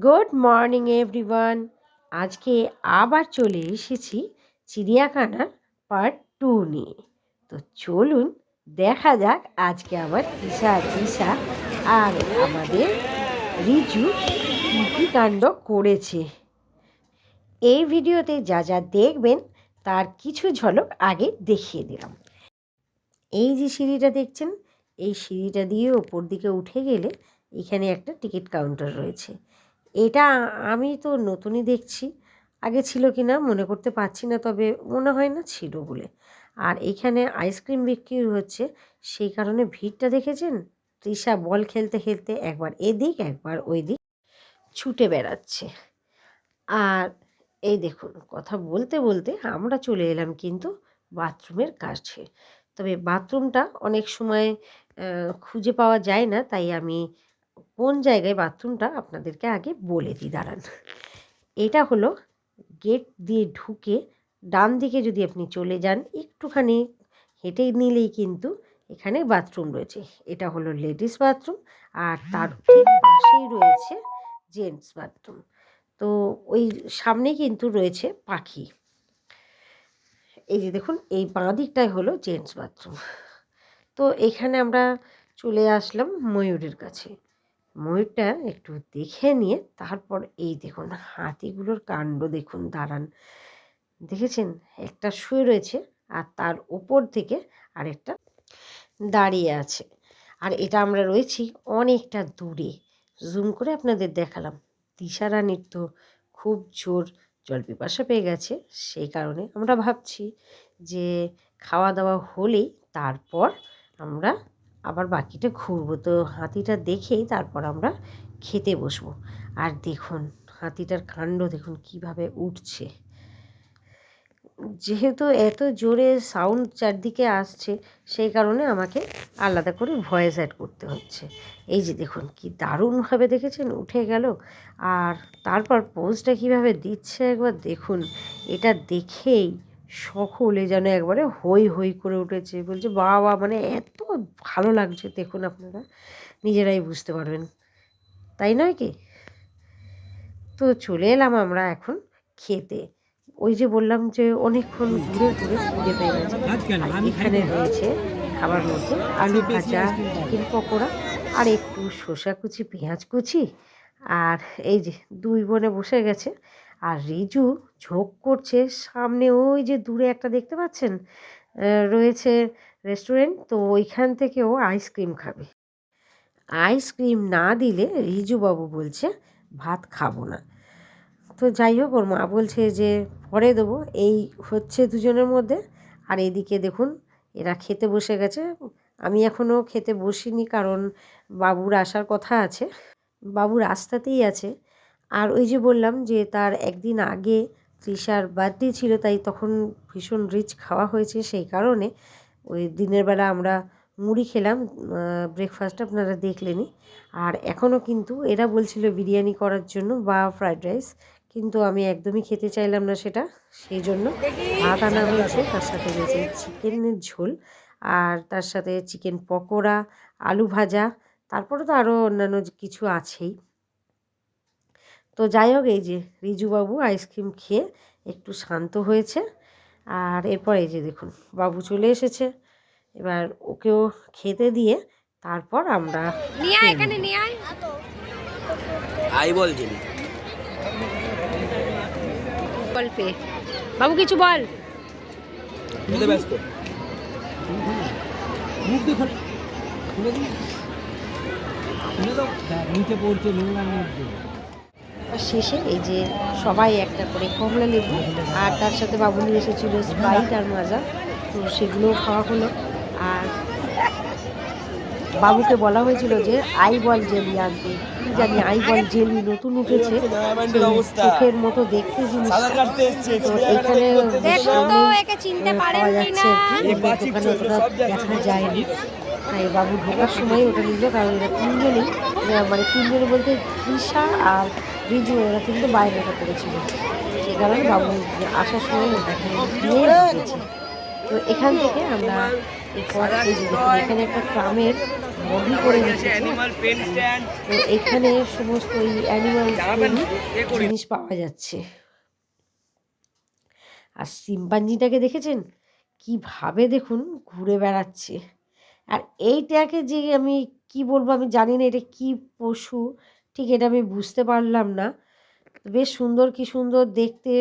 Good morning everyone. আজকে আবার চলে এসেছি চিড়িয়াখানার পার্ট 2 নিয়ে। তো চলুন দেখা যাক আজকে আবার তৃষা আর আমাদের রিজু কী কী কাণ্ড করেছে। এই ভিডিওতে যা যা দেখবেন তার কিছু ঝলক আগে দেখিয়ে দিলাম। এই যে সিঁড়িটা দেখছেন, এই সিঁড়িটা দিয়ে ওপর দিকে উঠে গেলে এখানে একটা টিকিট কাউন্টার রয়েছে। এটা আমি তো নতুনই দেখছি, আগে ছিল কি না মনে করতে পারছি না, তবে মনে হয় না ছিল বলে। আর এখানে আইসক্রিম বিক্রি হচ্ছে, সেই কারণে ভিড়টা দেখেছেন। তৃষা বল খেলতে খেলতে একবার এদিক একবার ওই দিক ছুটে বেড়াচ্ছে। আর এই দেখুন, কথা বলতে বলতে আমরা চলে এলাম কিন্তু বাথরুমের কাছে। তবে বাথরুমটা অনেক সময় খুঁজে পাওয়া যায় না, তাই আমি কোন জায়গায় বাথরুমটা আপনাদেরকে আগে বলে দিই, দাঁড়ান। এটা হলো গেট দিয়ে ঢুকে ডান দিকে যদি আপনি চলে যান, একটুখানি হেঁটে নিলেই কিন্তু এখানে বাথরুম রয়েছে। এটা হলো লেডিস বাথরুম, আর তার ঠিক পাশেই রয়েছে জেন্টস বাথরুম। তো ওই সামনে কিন্তু রয়েছে পাখি। এই যে দেখুন, এই বাঁ দিকটাই হলো জেন্টস বাথরুম। তো এখানে আমরা চলে আসলাম ময়ূরের কাছে। ময়ূরটা একটু দেখে নিয়ে তারপর এই দেখুন হাতিগুলোর কাণ্ড দেখুন, দাঁড়ান। দেখেছেন, একটা শুয়ে রয়েছে আর তার উপর থেকে আরেকটা দাঁড়িয়ে আছে। আর এটা আমরা রয়েছি অনেকটা দূরে, জুম করে আপনাদের দেখালাম। দিশারানীর তো খুব জোর জল পিপাসা পেয়ে গেছে, সেই কারণে আমরা ভাবছি যে খাওয়া দাওয়া হলেই তারপর আমরা আবার বাকিটা ঘুরবো। তো হাতিটা দেখেই তারপর আমরা খেতে বসবো। আর দেখুন হাতিটার কাণ্ড দেখুন কিভাবে উঠছে। যেহেতু এত জোরে সাউন্ড চারদিকে আসছে, সেই কারণে আমাকে আলাদা করে ভয়েস অ্যাড করতে হচ্ছে। এই যে দেখুন কি দারুণভাবে দেখেছেন উঠে গেল। আর তারপর পোজটা কিভাবে দিচ্ছে একবার দেখুন। এটা দেখেই সকলে যেন একবারে হই হই করে উঠেছে, বলছে বাবা, মানে এত ভালো লাগছে দেখুন, আপনারা নিজেরাই বুঝতে পারবেন, তাই নয় কি? তো চলে এলাম আমরা এখন খেতে। ওই যে বললাম যে অনেকক্ষণ ঘুরে ঘুরে খিদে পেয়ে গেছে। এখানে রয়েছে খাবার মধ্যে আলু ভাজা, চিকেন পকোড়া, আর একটু শসা কুচি, পেঁয়াজ কুচি। আর এই যে দুই বোনে বসে গেছে, আর রিজু ঝোঁক করছে সামনে। ওই যে দূরে একটা দেখতে পাচ্ছেন রয়েছে রেস্টুরেন্ট, তো ওইখান থেকেও আইসক্রিম খাবে। আইসক্রিম না দিলে রিজুবাবু বলছে ভাত খাবো না। তো যাই হোক, ওর মা বলছে যে পরে দেবো, এই হচ্ছে দুজনের মধ্যে। আর এদিকে দেখুন এরা খেতে বসে গেছে। আমি এখনও খেতে বসিনি, কারণ বাবুর আসার কথা আছে, বাবু রাস্তাতেই আছে। আর ওই যে বললাম যে তার একদিন আগে তৃষার বার্থডে ছিল, তাই তখন ভীষণ রিচ খাওয়া হয়েছে, সেই কারণে ওই দিনের বেলা আমরা মুড়ি খেলাম ব্রেকফাস্ট, আপনারা দেখলেনই। আর এখনও কিন্তু এরা বলছিল বিরিয়ানি করার জন্য বা ফ্রায়েড রাইস, কিন্তু আমি একদমই খেতে চাইলাম না সেটা, সেই জন্য ভাত আনা হয়েছে, তার সাথে রয়েছে চিকেনের ঝোল, আর তার সাথে চিকেন পকোড়া, আলু ভাজা, তারপরে তো আরও অন্যান্য কিছু আছেই। তো যাই হোক, এই যে রিজুবাবু আইসক্রিম খেয়ে একটু শান্ত হয়েছে। আর এরপর এই যে দেখুন বাবু চলে এসেছে, এবার ওকেও খেতে দিয়ে তারপর আমরা এখানে নিয়ে আই বলছিলি গল্পে। বাবু কিছু বল। ব্যস্ত মুখ দেখুন, নিচে পড়ছে নোংরার মধ্যে। শেষে এই যে সবাই একটা করে কমলা লেবু, আর তার সাথে বাবু নিয়ে এসেছিল স্প্রাইট আর মাজা, তো সেগুলোও খাওয়া হলো। আর বাবুকে বলা হয়েছিল যে আইবল জেলি আনতে, কি জানি আইবল জেলি নতুন উঠেছে, চোখের মতো দেখতে জিনিসটা। তো এখানে পাওয়া যাচ্ছে, দোকানে অতটা দেখা যায়নি, তাই বাবু ঢোকার সময় ওটা নিল। কারণ এরা তিনজনেই, মানে তিনজনে বলতে তৃষা আর রিজু, ওরা কিন্তু বাইরেটা করেছিল, সেই কারণে বাবু আসার সময় ওটাকে নিয়ে ঢুকেছে। তো এখান থেকে আমরা এরপর এই যে দেখুন এখানে একটা ট্রামের বগি করে রেখেছে। তো এখানে সমস্ত এই অ্যানিমাল জিনিস পাওয়া যাচ্ছে। আর শিম্পাঞ্জিটাকে দেখেছেন কিভাবে দেখুন ঘুরে বেড়াচ্ছে। আর এইটাকে যে আমি কি বলবো আমি জানি না এটা কি পশু, ঠিক এটা আমি বুঝতে পারলাম না। বেশ সুন্দর, কি সুন্দর দেখতে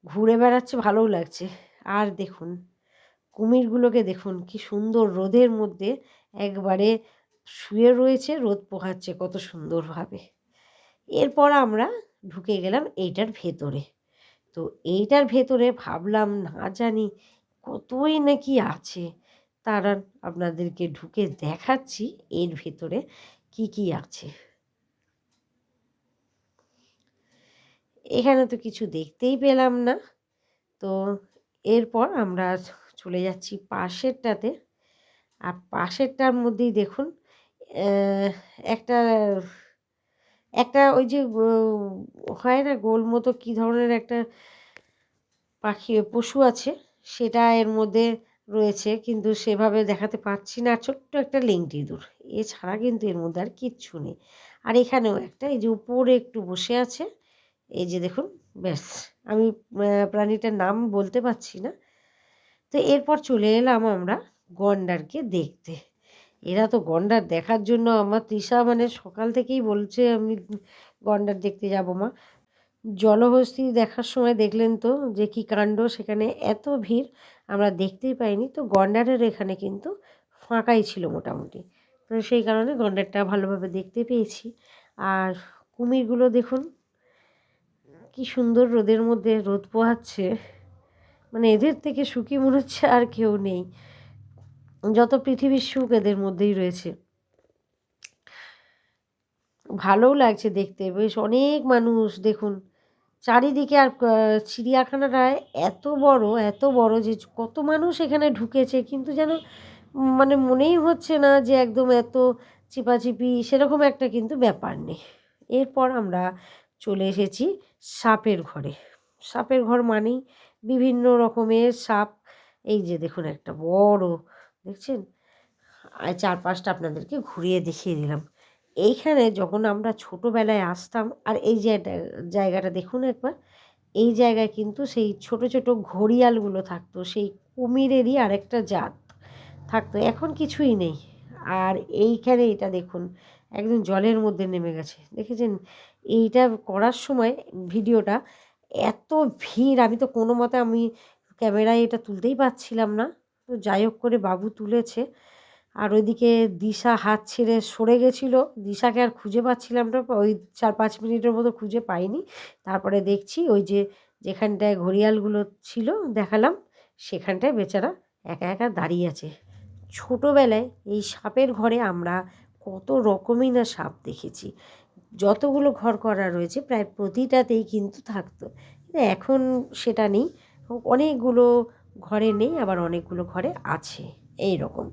ঘুরে বেড়াচ্ছে, ভালোও লাগছে। আর দেখুন কুমিরগুলোকে দেখুন কি সুন্দর রোদের মধ্যে একবারে শুয়ে রয়েছে, রোদ পোহাচ্ছে কত সুন্দরভাবে। এরপর আমরা ঢুকে গেলাম এইটার ভেতরে। তো এইটার ভেতরে ভাবলাম না জানি কতই নাকি আছে, তারা আপনাদেরকে ঢুকে দেখাচ্ছি এর ভেতরে কি কি আছে। এখানে তো কিছু দেখতেই পেলাম না। তো এরপর আমরা চলে যাচ্ছি পাশেরটাতে। আর পাশেরটার মধ্যেই দেখুন একটা একটা ওই যে হয় না গোল মতো কী ধরনের একটা পাখি পশু আছে, সেটা এর মধ্যে রয়েছে, কিন্তু সেভাবে দেখাতে পারছি না। ছোট্ট একটা লেংটি ইঁদুর, এছাড়া কিন্তু এর মধ্যে আর কিচ্ছু নেই। আর এখানেও একটা এই যে উপরে একটু বসে আছে, এই যে দেখুন, ব্যাস। আমি প্রাণীটার নাম বলতে পারছি না। তো এরপর চলে এলাম আমরা গন্ডারকে দেখতে। এরা তো গন্ডার দেখার জন্য আমার তৃষা মানে সকাল থেকেই বলছে আমি গন্ডার দেখতে যাব মা। জলহস্তী দেখার সময় দেখলেন তো যে কী কাণ্ড, সেখানে এত ভিড় আমরা দেখতেই পাইনি। তো গন্ডারের এখানে কিন্তু ফাঁকাই ছিল মোটামুটি, তো সেই কারণে গন্ডারটা ভালোভাবে দেখতে পেয়েছি। আর কুমিরগুলো দেখুন কি সুন্দর রোদের মধ্যে রোদ পোহাচ্ছে, মানে এদের থেকে সুখী মনে হচ্ছে আর কেউ নেই। যত পৃথিবীর সুখ এদের মধ্যেই রয়েছে। ভালোও লাগছে দেখতে, বেশ অনেক মানুষ দেখুন চারিদিকে। আর চিড়িয়াখানাটা এত বড় যে কত মানুষ এখানে ঢুকেছে, কিন্তু যেন মানে মনেই হচ্ছে না যে একদম এত চিপাচিপি, সেরকম একটা কিন্তু ব্যাপার নেই। এরপর আমরা চলে এসেছি সাপের ঘরে। সাপের ঘর মানেই বিভিন্ন রকমের সাপ। এই যে দেখুন একটা বড়, দেখছেন? আর চারপাশটা আপনাদেরকে ঘুরিয়ে দেখিয়ে দিলাম। এইখানে যখন আমরা ছোটোবেলায় আসতাম, আর এই যে জায়গাটা দেখুন একবার, এই জায়গায় কিন্তু সেই ছোট ছোট ঘড়িয়ালগুলো থাকতো, সেই কুমিরেরই আরেকটা জাত থাকতো। এখন কিছুই নেই। আর এইখানে এটা দেখুন একদম জলের মধ্যে নেমে গেছে, দেখেছেন? এইটা করার সময় ভিডিওটা এত ভিড়, আমি তো কোনো মতে আমি ক্যামেরায় এটা তুলতেই পারছিলাম না। তো যাই হোক করে বাবু তুলেছে। আর ওইদিকে দিশা হাত ছেড়ে সরে গেছিলো, দিশাকে আর খুঁজে পাচ্ছিলাম না, ওই 4-5 মিনিটের মতো খুঁজে পাইনি। তারপরে দেখছি ওই যে যেখানটায় ঘড়িয়ালগুলো ছিল দেখালাম, সেখানটায় বেচারা একা একা দাঁড়িয়ে আছে। ছোটোবেলায় এই সাপের ঘরে আমরা কত রকমই না সাপ দেখেছি। যতগুলো ঘর করা রয়েছে প্রায় প্রতিটাতেই কিন্তু থাকতো, কিন্তু এখন সেটা নেই। অনেকগুলো ঘরে নেই, আবার অনেকগুলো ঘরে আছে। এই রকম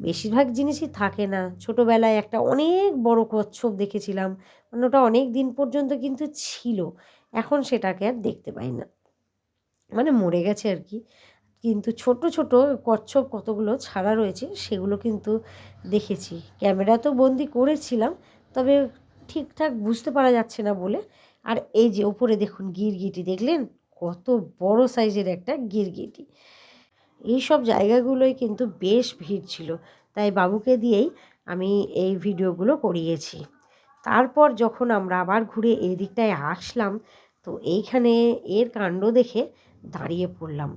বেশিরভাগ জিনিসই থাকে না। ছোটোবেলায় একটা অনেক বড় কচ্ছপ দেখেছিলাম, মানে ওটা অনেক দিন পর্যন্ত কিন্তু ছিল, এখন সেটাকে আর দেখতে পাই না, মানে মরে গেছে আর কি। কিন্তু ছোট ছোট কচ্ছপ কতগুলো ছাড়া রয়েছে, সেগুলো কিন্তু দেখেছি। ক্যামেরা তো বন্দি করেছিলাম, তবে ঠিকঠাক বুঝতে পারা যাচ্ছে না বলে। আর এই যে ওপরে দেখুন গিরগিটি, দেখলেন কত বড় সাইজের একটা গিরগিটি। এই সব জায়গাগুলোই কিন্তু বেশ ভিড় ছিল, তাই বাবুকে দিয়েই আমি এই ভিডিওগুলো করিয়েছি। তারপর যখন আমরা আবার ঘুরে এই দিকটায় আসলাম, তো এইখানে এর কাণ্ড দেখে দাঁড়িয়ে পড়লাম।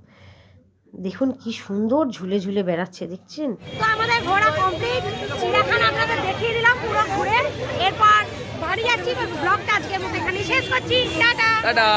দেখুন কি সুন্দর ঝুলে ঝুলে বেড়াচ্ছে, দেখছেন? তো আমাদের ঘোরা কমপ্লিট, চিড়িয়াখানা আপনাদের দেখিয়ে দিলাম পুরো ঘুরে। এরপর বাড়ি যাচ্ছি, ব্লগটা আজকের মতো এখানে শেষ করছি। টাটা।